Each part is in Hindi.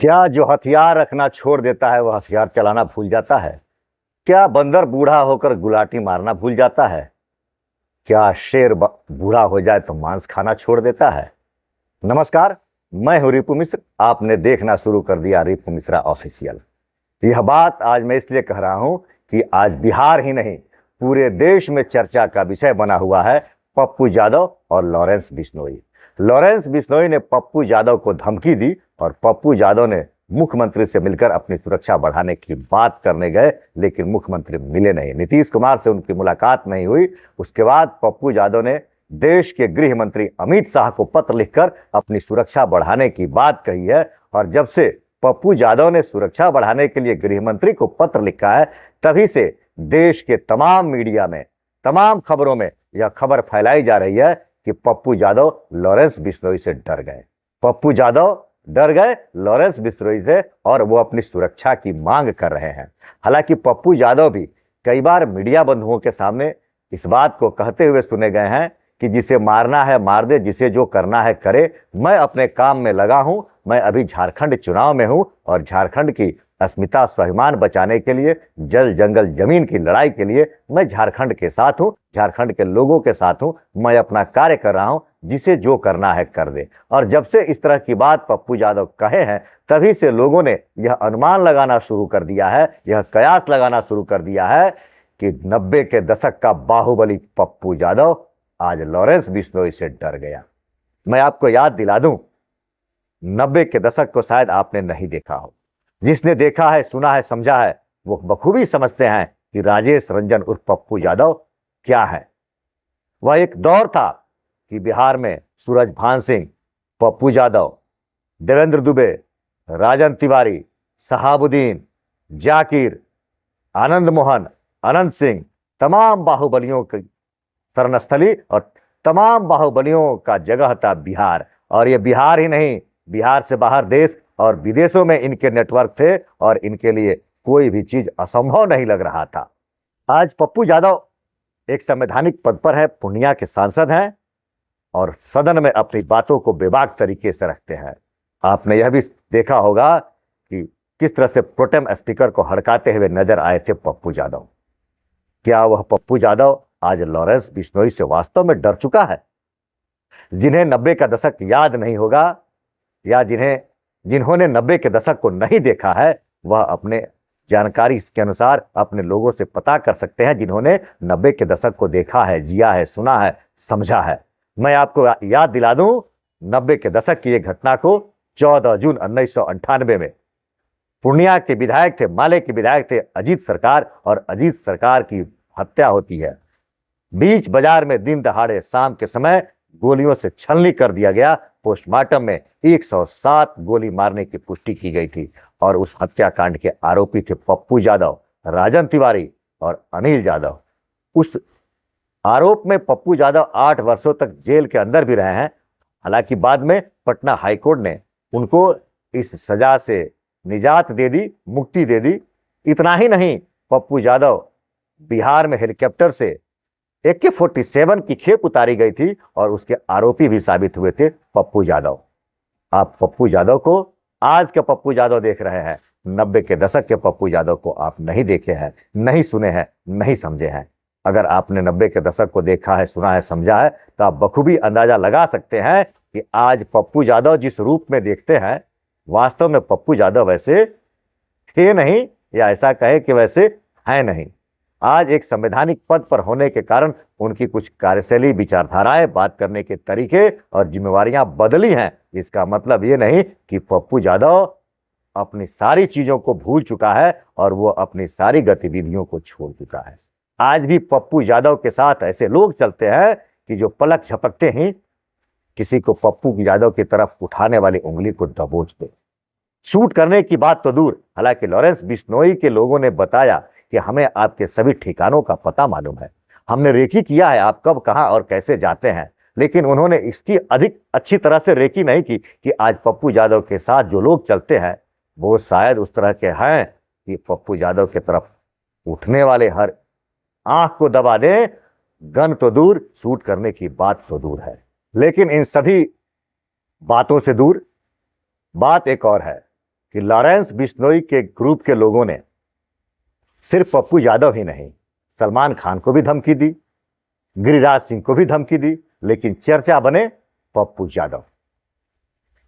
क्या जो हथियार रखना छोड़ देता है वह हथियार चलाना भूल जाता है? क्या बंदर बूढ़ा होकर गुलाटी मारना भूल जाता है? क्या शेर बूढ़ा हो जाए तो मांस खाना छोड़ देता है? नमस्कार, मैं हूं रिपु मिश्र। आपने देखना शुरू कर दिया रिपु मिश्रा ऑफिशियल। यह बात आज मैं इसलिए कह रहा हूं कि आज बिहार ही नहीं पूरे देश में चर्चा का विषय बना हुआ है पप्पू यादव और लॉरेंस बिश्नोई। लॉरेंस बिश्नोई ने पप्पू यादव को धमकी दी और पप्पू यादव ने मुख्यमंत्री से मिलकर अपनी सुरक्षा बढ़ाने की बात करने गए, लेकिन मुख्यमंत्री मिले नहीं। नीतीश कुमार से उनकी मुलाकात नहीं हुई। उसके बाद पप्पू यादव ने देश के गृह मंत्री अमित शाह को पत्र लिखकर अपनी सुरक्षा बढ़ाने की बात कही है। और जब से पप्पू यादव ने सुरक्षा बढ़ाने के लिए गृह मंत्री को पत्र लिखा है, तभी से देश के तमाम मीडिया में, तमाम खबरों में यह खबर फैलाई जा रही है कि पप्पू यादव लॉरेंस बिश्नोई से डर गए। पप्पू यादव डर गए लॉरेंस बिश्नोई से और वो अपनी सुरक्षा की मांग कर रहे हैं। हालांकि पप्पू यादव भी कई बार मीडिया बंधुओं के सामने इस बात को कहते हुए सुने गए हैं कि जिसे मारना है मार दे, जिसे जो करना है करे, मैं अपने काम में लगा हूं। मैं अभी झारखंड चुनाव में हूं और झारखंड की अस्मिता स्वाभिमान बचाने के लिए, जल जंगल जमीन की लड़ाई के लिए मैं झारखंड के साथ हूं, झारखंड के लोगों के साथ हूं। मैं अपना कार्य कर रहा हूं, जिसे जो करना है कर दे। और जब से इस तरह की बात पप्पू यादव कहे हैं, तभी से लोगों ने यह अनुमान लगाना शुरू कर दिया है, यह कयास लगाना शुरू कर दिया है कि 90 के दशक का बाहुबली पप्पू यादव आज लॉरेंस बिश्नोई से डर गया। मैं आपको याद दिला दूं, 90 के दशक को शायद आपने नहीं देखा हो। जिसने देखा है, सुना है, समझा है, वो बखूबी समझते हैं कि राजेश रंजन उर्फ पप्पू यादव क्या है। वह एक दौर था कि बिहार में सूरजभान सिंह, पप्पू यादव, देवेंद्र दुबे, राजन तिवारी, शहाबुद्दीन, जाकिर, आनंद मोहन, अनंत सिंह, तमाम बाहुबलियों की शरणस्थली और तमाम बाहुबलियों का जगह था बिहार। और ये बिहार ही नहीं, बिहार से बाहर देश और विदेशों में इनके नेटवर्क थे और इनके लिए कोई भी चीज असंभव नहीं लग रहा था। आज पप्पू यादव एक संवैधानिक पद पर है, पूर्णिया के सांसद हैं और सदन में अपनी बातों को बेबाक तरीके से रखते हैं। आपने यह भी देखा होगा कि किस तरह से प्रोटेम स्पीकर को हड़काते हुए नजर आए थे पप्पू यादव। क्या वह पप्पू यादव आज लॉरेंस बिश्नोई से वास्तव में डर चुका है? जिन्हें 90 का दशक याद नहीं होगा या जिन्होंने 90 के दशक को नहीं देखा है, वह अपने जानकारी के अनुसार अपने लोगों से पता कर सकते हैं जिन्होंने 90 के दशक को देखा है, जिया है, सुना है, समझा है। मैं आपको याद दिला दूं 90 के दशक की एक घटना को। 14 जून 1998 में पूर्णिया के विधायक थे, माले के विधायक थे अजीत सरकार, और अजीत सरकार की हत्या होती है। बीच बाजार में दिन दहाड़े शाम के समय गोलियों से छलनी कर दिया गया। पोस्टमार्टम में 107 गोली मारने की पुष्टि की गई थी और उस हत्याकांड के आरोपी थे पप्पू यादव, राजन तिवारी और अनिल यादव। उस आरोप में पप्पू यादव 8 वर्षों तक जेल के अंदर भी रहे हैं। हालांकि बाद में पटना हाईकोर्ट ने उनको इस सजा से निजात दे दी, मुक्ति दे दी। इतना ही नहीं, पप्पू यादव बिहार में हेलीकॉप्टर से AK-47 की खेप उतारी गई थी और उसके आरोपी भी साबित हुए थे पप्पू यादव। आप पप्पू यादव को, आज के पप्पू यादव देख रहे हैं, 90 के दशक के पप्पू यादव को आप नहीं देखे हैं, नहीं सुने हैं, नहीं समझे हैं। अगर आपने 90 के दशक को देखा है, सुना है, समझा है, तो आप बखूबी अंदाजा लगा सकते हैं कि आज पप्पू यादव जिस रूप में देखते हैं, वास्तव में पप्पू यादव वैसे थे नहीं, या ऐसा कहे कि वैसे हैं नहीं। आज एक संवैधानिक पद पर होने के कारण उनकी कुछ कार्यशैली, विचारधाराएं, बात करने के तरीके और जिम्मेवारियां बदली हैं। इसका मतलब ये नहीं कि पप्पू यादव अपनी सारी चीजों को भूल चुका है और वो अपनी सारी गतिविधियों को छोड़ चुका है। आज भी पप्पू यादव के साथ ऐसे लोग चलते हैं कि जो पलक झपकते ही किसी को पप्पू यादव की तरफ उठाने वाली उंगली को दबोच दे। शूट करने की बात तो दूर, हालांकि लॉरेंस बिश्नोई के लोगों ने बताया कि हमें आपके सभी ठिकानों का पता मालूम है, हमने रेकी किया है आप कब, कहां और कैसे जाते हैं। लेकिन उन्होंने इसकी अधिक अच्छी तरह से रेकी नहीं की कि आज पप्पू यादव के साथ जो लोग चलते हैं वो शायद उस तरह के हैं कि पप्पू यादव की तरफ उठने वाले हर आंख को दबा दें। गन तो दूर, शूट करने की बात तो दूर है। लेकिन इन सभी बातों से दूर बात एक और है कि लॉरेंस बिश्नोई के ग्रुप के लोगों ने सिर्फ पप्पू यादव ही नहीं, सलमान खान को भी धमकी दी, गिरिराज सिंह को भी धमकी दी, लेकिन चर्चा बने पप्पू यादव।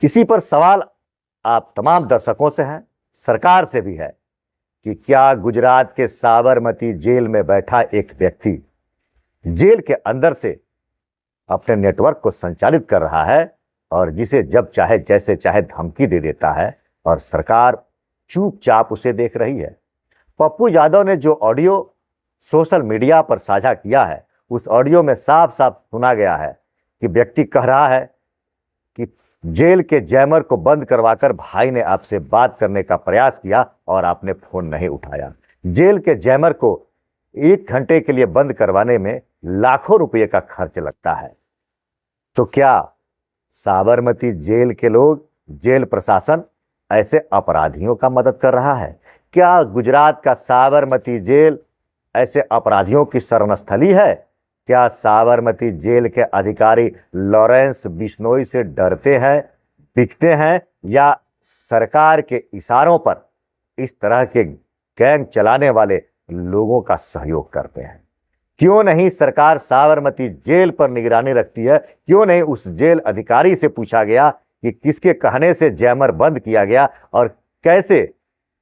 इसी पर सवाल आप तमाम दर्शकों से है, सरकार से भी है कि क्या गुजरात के साबरमती जेल में बैठा एक व्यक्ति जेल के अंदर से अपने नेटवर्क को संचालित कर रहा है और जिसे जब चाहे जैसे चाहे धमकी दे देता है और सरकार चुपचाप उसे देख रही है। पप्पू यादव ने जो ऑडियो सोशल मीडिया पर साझा किया है, उस ऑडियो में साफ साफ सुना गया है कि व्यक्ति कह रहा है कि जेल के जैमर को बंद करवाकर भाई ने आपसे बात करने का प्रयास किया और आपने फोन नहीं उठाया। जेल के जैमर को 1 घंटे के लिए बंद करवाने में लाखों रुपए का खर्च लगता है। तो क्या साबरमती जेल के लोग, जेल प्रशासन ऐसे अपराधियों का मदद कर रहा है? क्या गुजरात का साबरमती जेल ऐसे अपराधियों की शरणस्थली है? क्या साबरमती जेल के अधिकारी लॉरेंस बिश्नोई से डरते हैं, बिकते हैं, या सरकार के इशारों पर इस तरह के गैंग चलाने वाले लोगों का सहयोग करते हैं? क्यों नहीं सरकार साबरमती जेल पर निगरानी रखती है? क्यों नहीं उस जेल अधिकारी से पूछा गया कि किसके कहने से जैमर बंद किया गया और कैसे,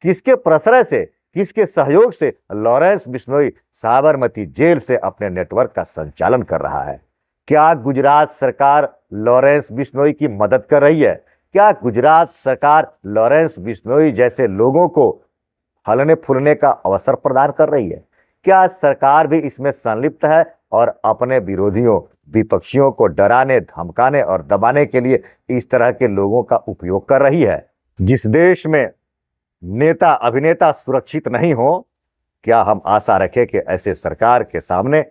किसके प्रश्रय से, किसके सहयोग से लॉरेंस बिश्नोई साबरमती जेल से अपने नेटवर्क का संचालन कर रहा है? क्या गुजरात सरकार लॉरेंस बिश्नोई की मदद कर रही है? क्या गुजरात सरकार लॉरेंस बिश्नोई जैसे लोगों को फलने फूलने का अवसर प्रदान कर रही है? क्या सरकार भी इसमें संलिप्त है और अपने विरोधियों, विपक्षियों को डराने, धमकाने और दबाने के लिए इस तरह के लोगों का उपयोग कर रही है? जिस देश में नेता अभिनेता सुरक्षित नहीं हो, क्या हम आशा रखें कि ऐसे सरकार के सामने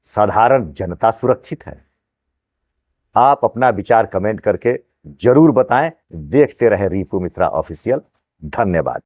साधारण जनता सुरक्षित है? आप अपना विचार कमेंट करके जरूर बताएं। देखते रहे रिपु मिश्रा ऑफिशियल। धन्यवाद।